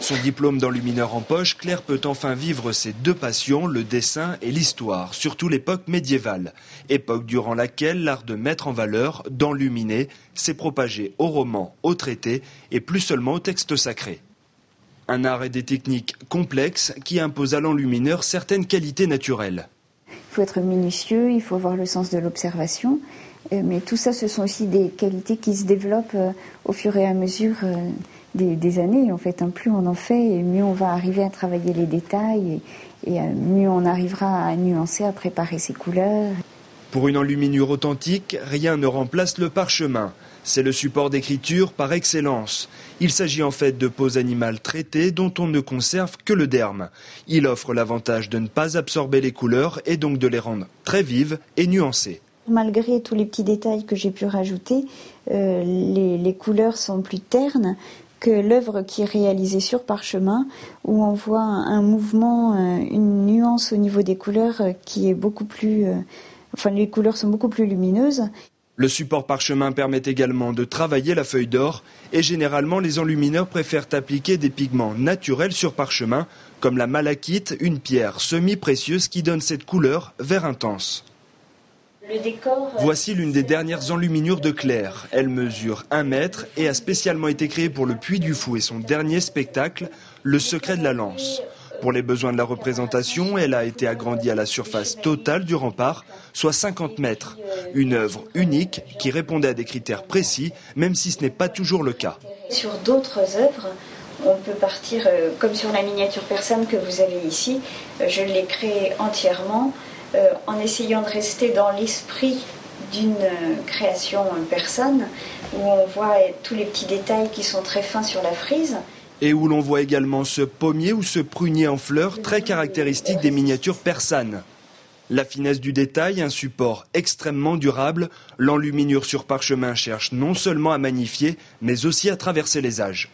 Son diplôme d'enlumineur en poche, Claire peut enfin vivre ses deux passions, le dessin et l'histoire, surtout l'époque médiévale. Époque durant laquelle l'art de mettre en valeur, d'enluminer, s'est propagé au roman, au traité et plus seulement au texte sacré. Un art et des techniques complexes qui imposent à l'enlumineur certaines qualités naturelles. Il faut être minutieux, il faut avoir le sens de l'observation, mais tout ça, ce sont aussi des qualités qui se développent au fur et à mesure des années. En fait, plus on en fait, et mieux on va arriver à travailler les détails, et mieux on arrivera à nuancer, à préparer ses couleurs. Pour une enluminure authentique, rien ne remplace le parchemin. C'est le support d'écriture par excellence. Il s'agit en fait de peaux animales traitées dont on ne conserve que le derme. Il offre l'avantage de ne pas absorber les couleurs et donc de les rendre très vives et nuancées. Malgré tous les petits détails que j'ai pu rajouter, les couleurs sont plus ternes que l'œuvre qui est réalisée sur parchemin, où on voit un mouvement, une nuance au niveau des couleurs qui est beaucoup plus... les couleurs sont beaucoup plus lumineuses. Le support parchemin permet également de travailler la feuille d'or et généralement les enlumineurs préfèrent appliquer des pigments naturels sur parchemin, comme la malachite, une pierre semi-précieuse qui donne cette couleur vert intense. Voici l'une des dernières enluminures de Claire. Elle mesure 1 mètre et a spécialement été créée pour le Puy du Fou et son dernier spectacle, Le Secret de la Lance. Pour les besoins de la représentation, elle a été agrandie à la surface totale du rempart, soit 50 mètres. Une œuvre unique qui répondait à des critères précis, même si ce n'est pas toujours le cas. Sur d'autres œuvres, on peut partir, comme sur la miniature persane que vous avez ici, je l'ai créée entièrement, en essayant de rester dans l'esprit d'une création persane, où on voit tous les petits détails qui sont très fins sur la frise. Et où l'on voit également ce pommier ou ce prunier en fleurs très caractéristique des miniatures persanes. La finesse du détail, un support extrêmement durable, l'enluminure sur parchemin cherche non seulement à magnifier, mais aussi à traverser les âges.